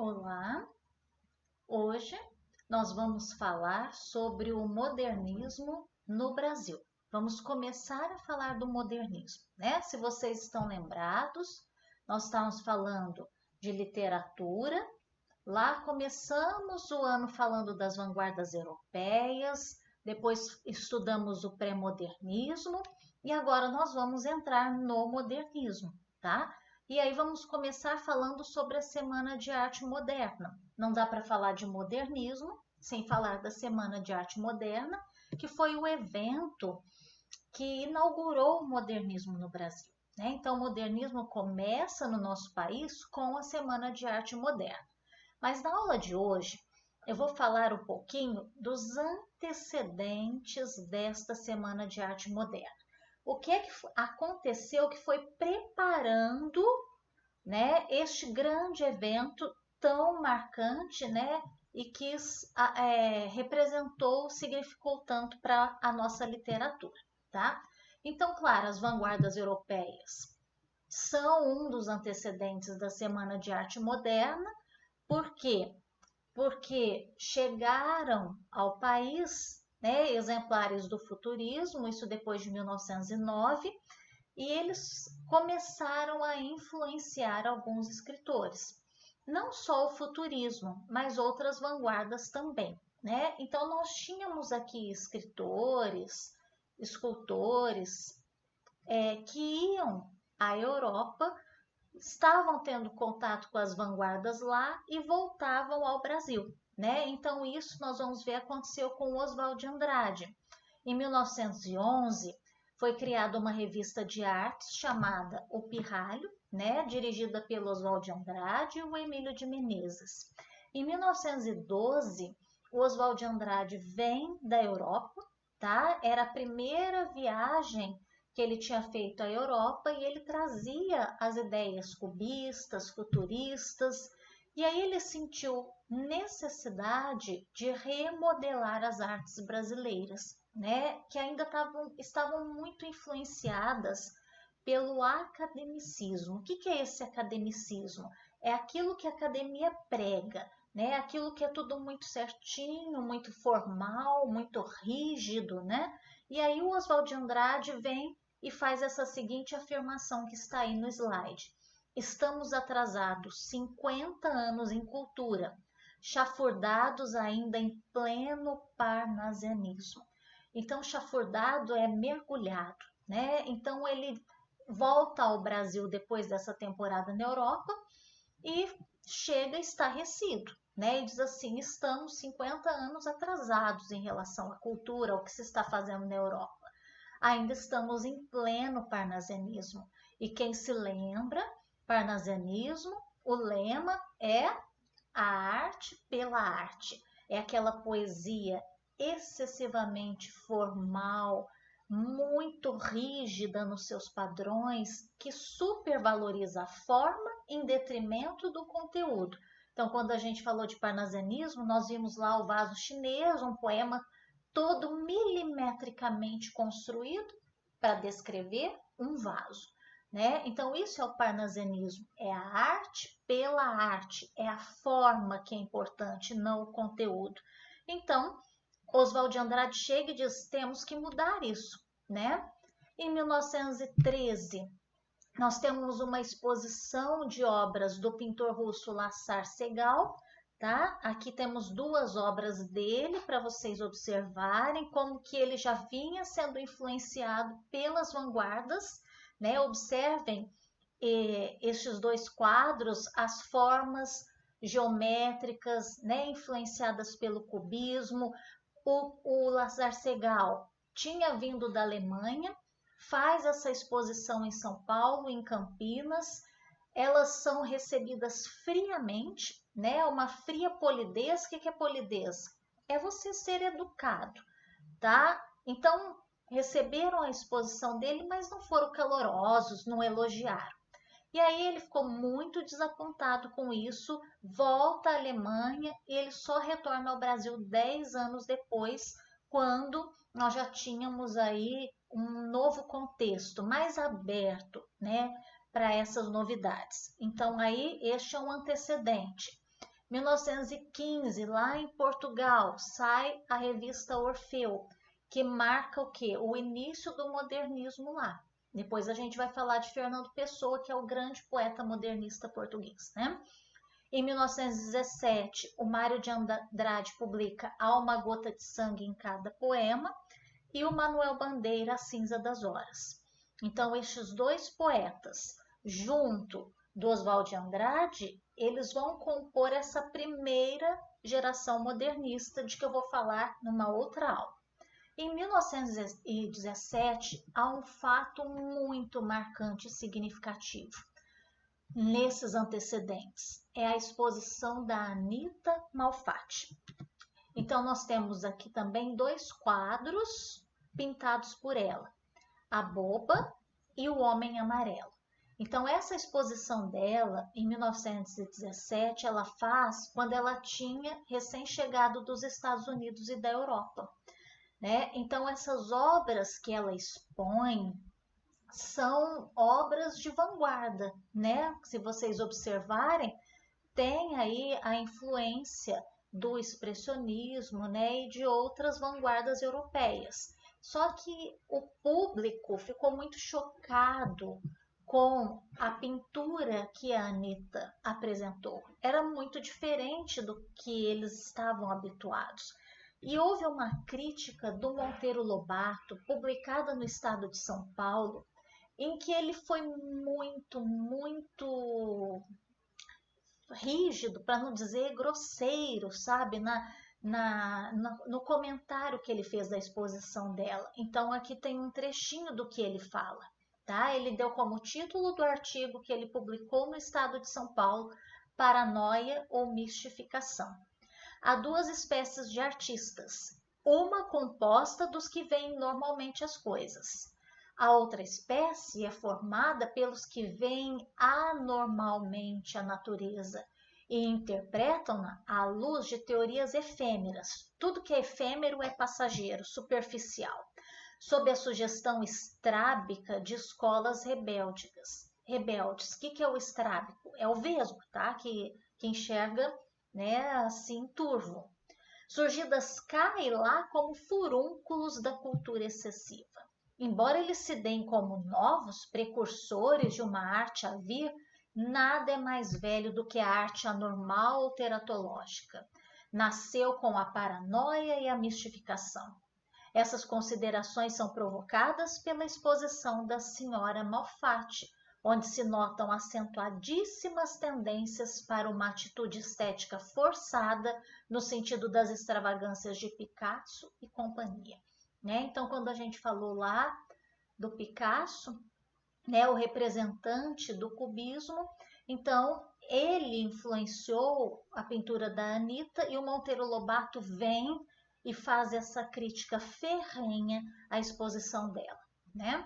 Olá, hoje nós vamos falar sobre o modernismo no Brasil. Vamos começar a falar do modernismo, né? Se vocês estão lembrados, nós estamos falando de literatura. Lá começamos o ano falando das vanguardas europeias, depois estudamos o pré-modernismo e agora nós vamos entrar no modernismo, tá? E aí vamos começar falando sobre a Semana de Arte Moderna. Não dá para falar de modernismo sem falar da Semana de Arte Moderna, que foi o evento que inaugurou o modernismo no Brasil, né? Então, o modernismo começa no nosso país com a Semana de Arte Moderna. Mas na aula de hoje eu vou falar um pouquinho dos antecedentes desta Semana de Arte Moderna. O que é que aconteceu que foi preparando, né, este grande evento tão marcante, né, e que representou, significou tanto para a nossa literatura, tá? Então, claro, as vanguardas europeias são um dos antecedentes da Semana de Arte Moderna. Por quê? Porque chegaram ao país, né, exemplares do futurismo, isso depois de 1909, e eles começaram a influenciar alguns escritores. Não só o futurismo, mas outras vanguardas também, né? Então nós tínhamos aqui escritores, escultores, que iam à Europa, estavam tendo contato com as vanguardas lá e voltavam ao Brasil, né? Então isso nós vamos ver aconteceu com Oswald de Andrade. Em 1911 foi criada uma revista de artes chamada O Pirralho, né? Dirigida pelo Oswald de Andrade e o Emílio de Menezes. Em 1912 o Oswald de Andrade vem da Europa, tá? Era a primeira viagem que ele tinha feito à Europa e ele trazia as ideias cubistas, futuristas, e aí ele sentiu necessidade de remodelar as artes brasileiras, né, que ainda estavam muito influenciadas pelo academicismo. O que é esse academicismo? É aquilo que a academia prega, né? Aquilo que é tudo muito certinho, muito formal, muito rígido, né? E aí o Oswald de Andrade vem e faz essa seguinte afirmação que está aí no slide. Estamos atrasados 50 anos em cultura, chafurdados ainda em pleno parnasianismo. Então, chafurdado é mergulhado, né? Então, ele volta ao Brasil depois dessa temporada na Europa e chega estarrecido, né? E diz assim: estamos 50 anos atrasados em relação à cultura, ao que se está fazendo na Europa. Ainda estamos em pleno parnasianismo. E quem se lembra, parnasianismo, o lema é a arte pela arte. É aquela poesia excessivamente formal, muito rígida nos seus padrões, que supervaloriza a forma em detrimento do conteúdo. Então, quando a gente falou de parnasianismo, nós vimos lá o vaso chinês, um poema todo milimetricamente construído para descrever um vaso, né? Então isso é o parnasianismo, é a arte pela arte, é a forma que é importante, não o conteúdo. Então, Oswald de Andrade chega e diz: temos que mudar isso, né? Em 1913, nós temos uma exposição de obras do pintor russo Lasar Segal, tá? Aqui temos duas obras dele para vocês observarem como que ele já vinha sendo influenciado pelas vanguardas, né? Observem estes dois quadros, as formas geométricas, né? Influenciadas pelo cubismo. O Lasar Segal tinha vindo da Alemanha, faz essa exposição em São Paulo, em Campinas. Elas são recebidas friamente, né? Uma fria polidez. O que é polidez? É você ser educado, tá? Então, receberam a exposição dele, mas não foram calorosos, não elogiaram. E aí ele ficou muito desapontado com isso, volta à Alemanha e ele só retorna ao Brasil 10 anos depois, quando nós já tínhamos aí um novo contexto mais aberto, né, para essas novidades. Então aí este é um antecedente. 1915, lá em Portugal, sai a revista Orfeu, que marca o quê? O início do modernismo lá. Depois a gente vai falar de Fernando Pessoa, que é o grande poeta modernista português, né? Em 1917, o Mário de Andrade publica Há uma gota de sangue em cada poema e o Manuel Bandeira, A Cinza das Horas. Então, estes dois poetas, junto do Oswald de Andrade, eles vão compor essa primeira geração modernista de que eu vou falar numa outra aula. Em 1917, há um fato muito marcante e significativo nesses antecedentes. É a exposição da Anita Malfatti. Então, nós temos aqui também dois quadros pintados por ela, A Boba e O Homem Amarelo. Então, essa exposição dela, em 1917, ela faz quando ela tinha recém-chegado dos Estados Unidos e da Europa, né? Então, essas obras que ela expõe são obras de vanguarda, né? Se vocês observarem, tem aí a influência do expressionismo, né, e de outras vanguardas europeias. Só que o público ficou muito chocado com a pintura que a Anita apresentou. Era muito diferente do que eles estavam habituados. E houve uma crítica do Monteiro Lobato, publicada no Estado de São Paulo, em que ele foi muito rígido, para não dizer grosseiro, sabe, no comentário que ele fez da exposição dela. Então, aqui tem um trechinho do que ele fala, tá? Ele deu como título do artigo que ele publicou no Estado de São Paulo, Paranoia ou Mistificação. Há duas espécies de artistas, uma composta dos que veem normalmente as coisas. A outra espécie é formada pelos que veem anormalmente a natureza e interpretam-na à luz de teorias efêmeras. Tudo que é efêmero é passageiro, superficial, sob a sugestão estrábica de escolas rebeldes. O que é o estrábico? É o vesgo, tá? Que enxerga, né, assim, turvo. Surgidas cá e lá como furúnculos da cultura excessiva. Embora eles se deem como novos precursores de uma arte a vir, nada é mais velho do que a arte anormal ou teratológica. Nasceu com a paranoia e a mistificação. Essas considerações são provocadas pela exposição da senhora Malfatti, onde se notam acentuadíssimas tendências para uma atitude estética forçada no sentido das extravagâncias de Picasso e companhia. Né? Então, quando a gente falou lá do Picasso, né, o representante do cubismo, então ele influenciou a pintura da Anita e o Monteiro Lobato vem e faz essa crítica ferrenha à exposição dela. Né?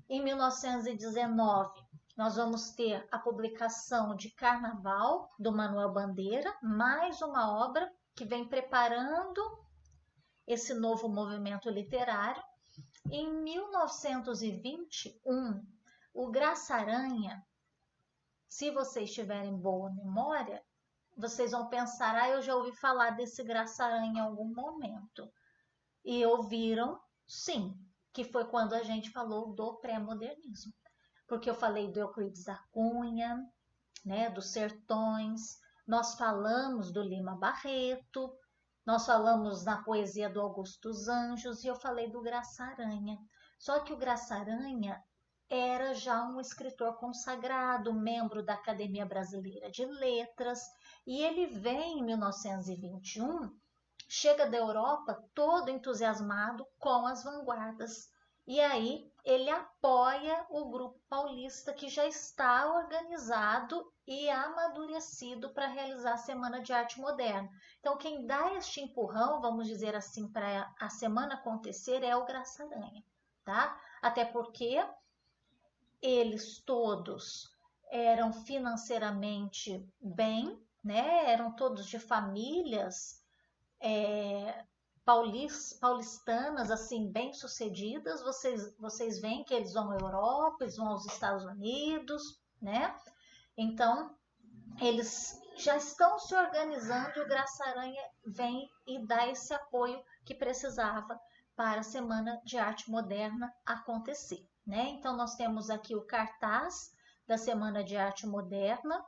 Em 1919, nós vamos ter a publicação de Carnaval, do Manuel Bandeira, mais uma obra que vem preparando esse novo movimento literário. Em 1921, o Graça Aranha, se vocês tiverem boa memória, vocês vão pensar, eu já ouvi falar desse Graça Aranha em algum momento. E ouviram, sim, que foi quando a gente falou do pré-modernismo. Porque eu falei do Euclides da Cunha, né, dos Sertões, nós falamos do Lima Barreto, nós falamos na poesia do Augusto dos Anjos e eu falei do Graça Aranha. Só que o Graça Aranha era já um escritor consagrado, membro da Academia Brasileira de Letras, e ele vem em 1921, chega da Europa todo entusiasmado com as vanguardas. E aí ele apoia o grupo paulista que já está organizado e amadurecido para realizar a Semana de Arte Moderna. Então, quem dá este empurrão, vamos dizer assim, para a semana acontecer é o Graça Aranha, tá? Até porque eles todos eram financeiramente bem, né? Eram todos de famílias paulistanas, assim, bem-sucedidas. Vocês veem que eles vão à Europa, eles vão aos Estados Unidos, né? Então, eles já estão se organizando e o Graça Aranha vem e dá esse apoio que precisava para a Semana de Arte Moderna acontecer, né? Então, nós temos aqui o cartaz da Semana de Arte Moderna.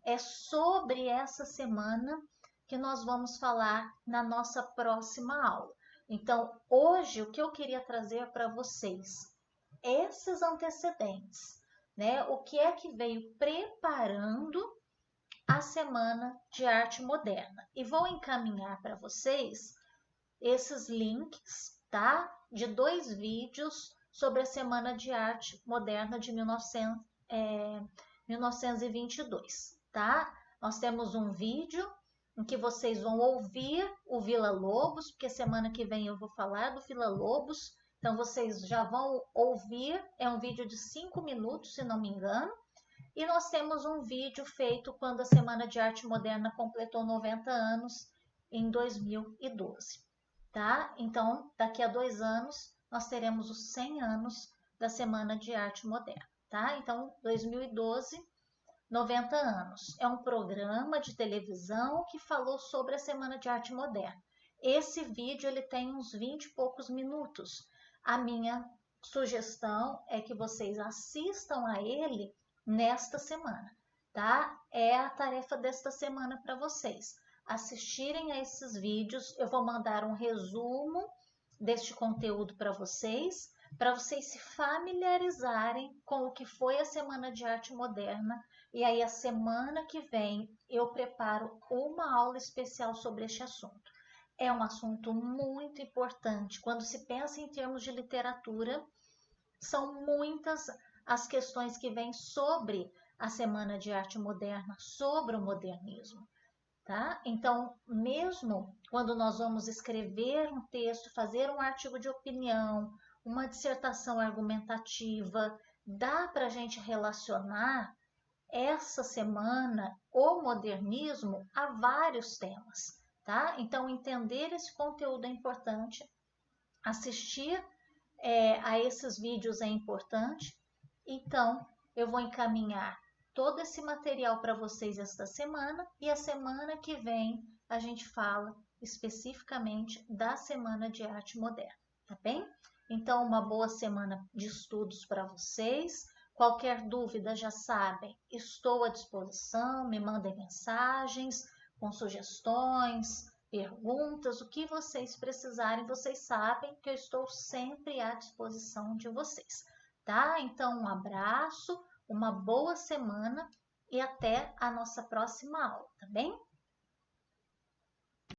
É sobre essa semana que nós vamos falar na nossa próxima aula. Então, hoje, o que eu queria trazer para vocês, esses antecedentes, né? O que é que veio preparando a Semana de Arte Moderna. E vou encaminhar para vocês esses links, tá? De 2 vídeos sobre a Semana de Arte Moderna de 1922, tá? Nós temos um vídeo em que vocês vão ouvir o Vila Lobos, porque semana que vem eu vou falar do Vila Lobos, então vocês já vão ouvir, é um vídeo de 5 minutos, se não me engano, e nós temos um vídeo feito quando a Semana de Arte Moderna completou 90 anos em 2012, tá? Então, daqui a 2 anos, nós teremos os 100 anos da Semana de Arte Moderna, tá? Então, 2012, 90 anos. É um programa de televisão que falou sobre a Semana de Arte Moderna. Esse vídeo ele tem uns 20 e poucos minutos. A minha sugestão é que vocês assistam a ele nesta semana, tá? É a tarefa desta semana para vocês. Assistirem a esses vídeos, eu vou mandar um resumo deste conteúdo para vocês se familiarizarem com o que foi a Semana de Arte Moderna. E aí, a semana que vem, eu preparo uma aula especial sobre este assunto. É um assunto muito importante. Quando se pensa em termos de literatura, são muitas as questões que vêm sobre a Semana de Arte Moderna, sobre o modernismo, tá? Então, mesmo quando nós vamos escrever um texto, fazer um artigo de opinião, uma dissertação argumentativa, dá para a gente relacionar essa semana o modernismo a vários temas, tá? Então, entender esse conteúdo é importante, assistir a esses vídeos é importante. Então, eu vou encaminhar todo esse material para vocês esta semana e a semana que vem a gente fala especificamente da Semana de Arte Moderna, tá bem? Então, uma boa semana de estudos para vocês. Qualquer dúvida, já sabem, estou à disposição, me mandem mensagens com sugestões, perguntas, o que vocês precisarem, vocês sabem que eu estou sempre à disposição de vocês, tá? Então, um abraço, uma boa semana e até a nossa próxima aula, tá bem?